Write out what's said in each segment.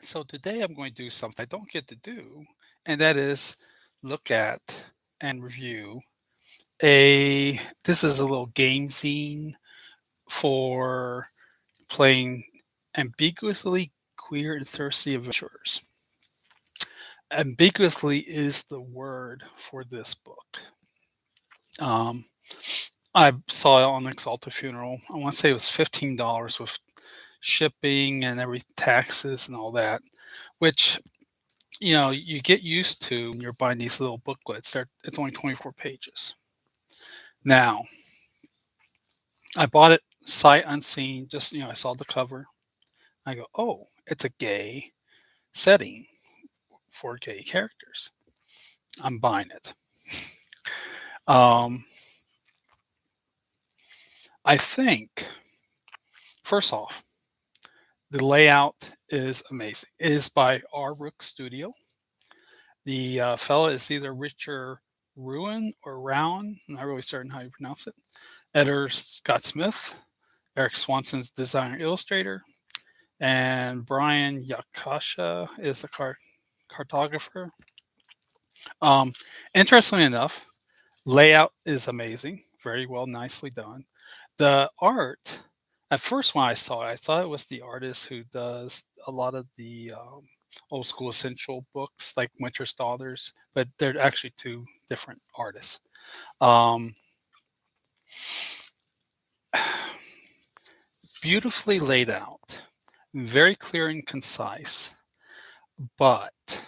So today I'm going to do something I don't get to do, and that is look at and review a this is a little game zine for playing ambiguously queer and thirsty adventurers. Ambiguously is the word for this book. Um, I saw it on Exalted Funeral. I want to say it was $15 with shipping and every taxes and all that, which you get used to when you're buying these little booklets. It's only 24 pages. Now, I bought it sight unseen. Just I saw the cover. I go, oh, it's a gay setting for gay characters. I'm buying it. Um, I think first off, the layout is amazing. It is by R-Rook Studio. The fella is either Richard Ruin or Rowan. I'm not really certain how you pronounce it. Editor Scott Smith, Eric Swanson's designer illustrator, and Brian Yakasha is the cartographer. Um, Interestingly enough, layout is amazing, very well, nicely done. The art, at first when I saw it, I thought it was the artist who does a lot of the old school essential books like Winter's Daughters, but they're actually two different artists. Um, Beautifully laid out, very clear and concise, but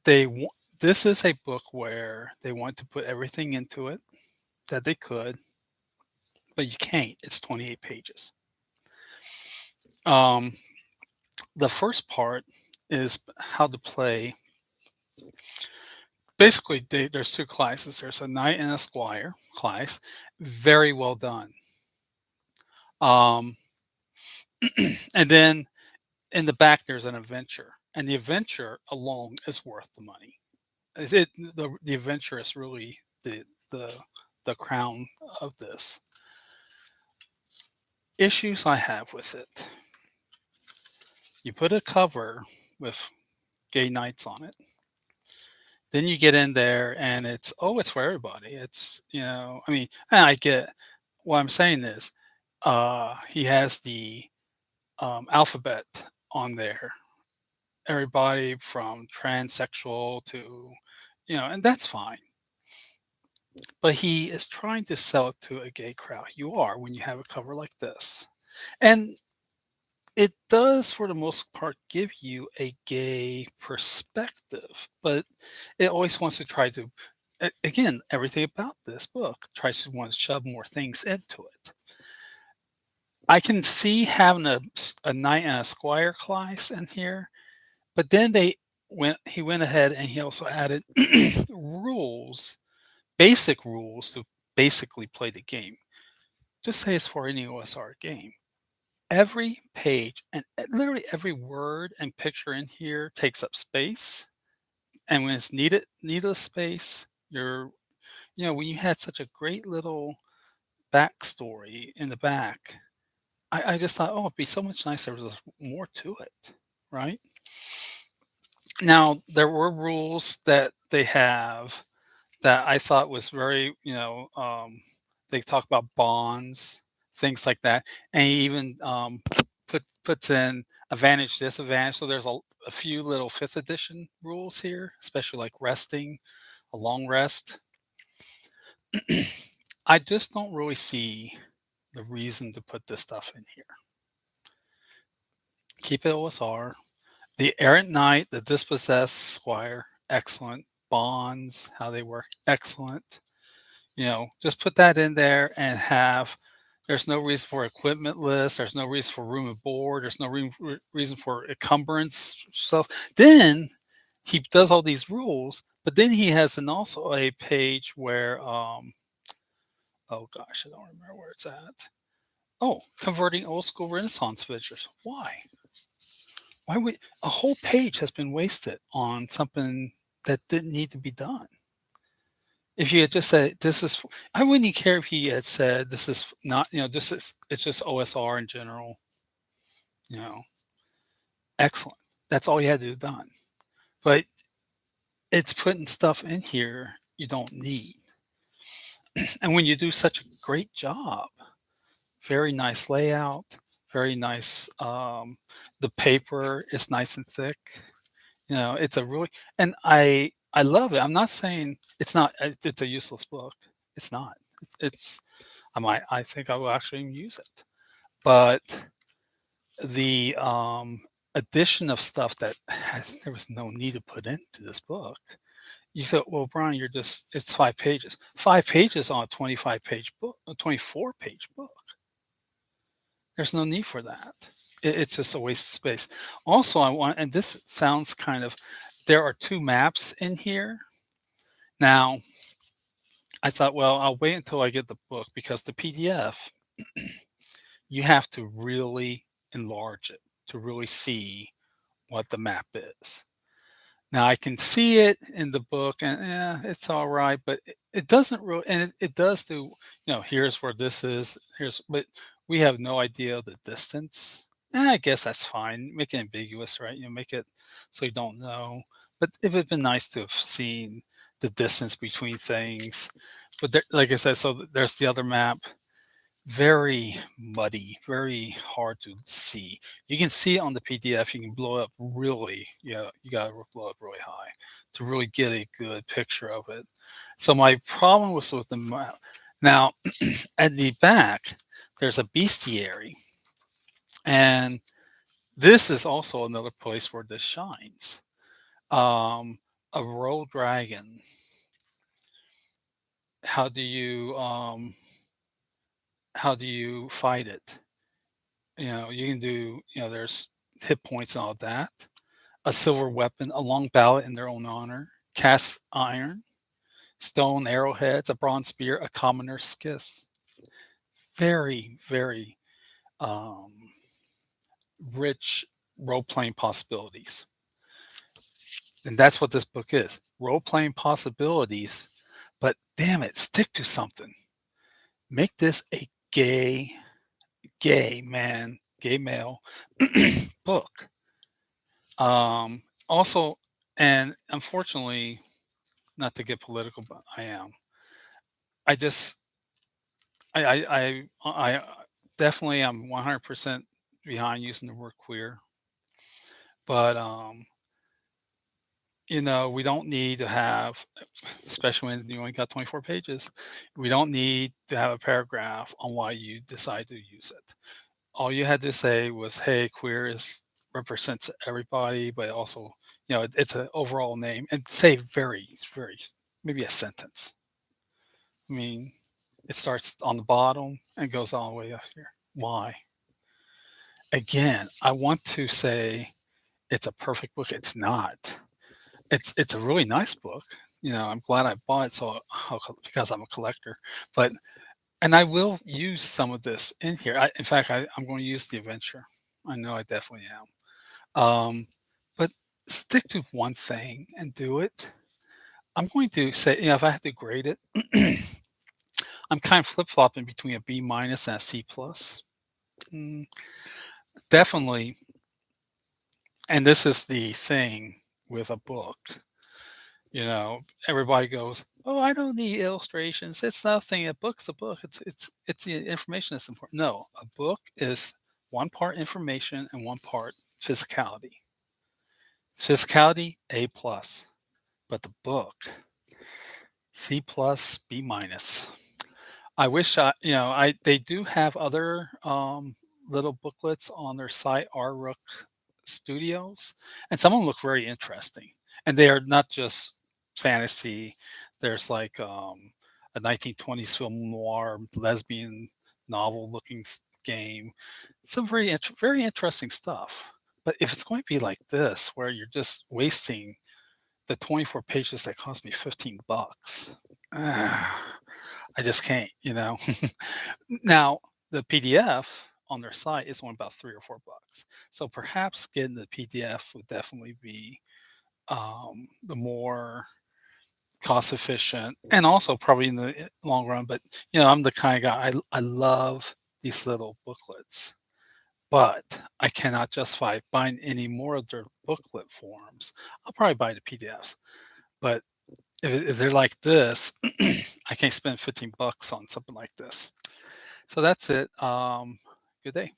this is a book where they want to put everything into it that they could, but you can't. It's 28 pages. Um, the first part is how to play. Basically, there's two classes. There's a knight and a squire class. Very well done. Um, and then in the back, there's an adventure, and the adventure alone is worth the money. The adventure is really the the crown of this. Issues I have with it. You put a cover with gay knights on it. Then you get in there and it's for everybody. I mean, and I get what I'm saying is he has the alphabet on there. Everybody from transsexual to, and that's fine. But he is trying to sell it to a gay crowd. You are when you have a cover like this. And it does, for the most part, give you a gay perspective, but it always wants to try to, again, everything about this book tries to want to shove more things into it. I can see having a knight and a squire class in here, but then he went ahead and he also added rules, basic rules to basically play the game. Just say it's for any OSR game. Every page and literally every word and picture in here takes up space. And when it's needless space, when you had such a great little backstory in the back, I just thought, oh, it'd be so much nicer if there was more to it, right? Now, there were rules that they have that I thought was very, they talk about bonds, things like that, and he even puts in advantage, disadvantage. So there's a few little fifth edition rules here, especially like resting, a long rest. I just don't really see the reason to put this stuff in here. Keep it OSR. The errant knight, the dispossessed squire, excellent. Bonds, how they work, excellent. Just put that in there and there's no reason for equipment list. There's no reason for room and board. There's no reason for encumbrance stuff. Then he does all these rules, but then he has also a page where, oh gosh, I don't remember where it's at. Oh, converting old school Renaissance visitors. Why? Why would a whole page has been wasted on something that didn't need to be done? If you had just said this is, I wouldn't care if he had said this is not, it's just OSR in general. You know, Excellent. That's all you had to do done. But it's putting stuff in here you don't need. And when you do such a great job, very nice layout, very nice, the paper is nice and thick. You know, it's a really and I love it. I'm not saying it's not it's a useless book. It's not. It's I think I will actually use it. But the, addition of stuff that there was no need to put into this book, you thought, "Well, Brian, you're just it's 5 pages." 5 pages on a 25-page book a 24-page book. There's no need for that. It's just a waste of space. Also, I want and this sounds kind of there are 2 maps in here. Now, I thought, well, I'll wait until I get the book because the PDF, you have to really enlarge it to really see what the map is. Now I can see it in the book and it's all right, but it doesn't really, and it does do, here's where this is, but we have no idea of the distance. I guess that's fine. Make it ambiguous, right? Make it so you don't know. But it would have been nice to have seen the distance between things. But there, like I said, so there's the other map, very muddy, very hard to see. You can see it on the PDF. You can blow it up really, you got to blow it really high to really get a good picture of it. So my problem was with the map. Now, at the back, there's a bestiary, and this is also another place where this shines. Um, a royal dragon. How do you fight it? You can do, there's hit points and all that. A silver weapon, a long ballot in their own honor, cast iron, stone arrowheads, a bronze spear, a commoner's kiss. Very, very um, rich role playing possibilities. And that's what this book is, role playing possibilities. But damn it, stick to something. Make this a gay male book. Also, and unfortunately, not to get political, but I am. I just, I definitely am 100% behind using the word queer, but we don't need to have, especially when you only got 24 pages, we don't need to have a paragraph on why you decide to use it. All you had to say was, "Hey, queer is represents everybody, but also, it's an overall name," and say very, very, maybe a sentence. I mean, it starts on the bottom and goes all the way up here. Why? Again, I want to say it's a perfect book. It's not. It's a really nice book. I'm glad I bought it because I'm a collector. But and I will use some of this in here. In fact, I'm going to use the adventure. I know I definitely am. But stick to one thing and do it. I'm going to say, if I have to grade it, I'm kind of flip flopping between a B minus and a C plus. Mm, definitely, and this is the thing with a book. Everybody goes, "Oh, I don't need illustrations. It's nothing. A book's a book. It's the information that's important." No, a book is one part information and one part physicality. Physicality A plus, but the book C plus B minus. I wish they do have other little booklets on their site, R-Rook Studios, and some of them look very interesting. And they are not just fantasy. There's like a 1920s film noir lesbian novel looking game. Some very interesting stuff. But if it's going to be like this, where you're just wasting the 24 pages that cost me $15, I just can't. Now, the PDF on their site is only about $3 or $4. So perhaps getting the PDF would definitely be the more cost efficient and also probably in the long run. But I'm the kind of guy I love these little booklets. but I cannot justify buying any more of their booklet forms. I'll probably buy the PDFs, but if they're like this, I can't spend 15 bucks on something like this. So that's it. Good day.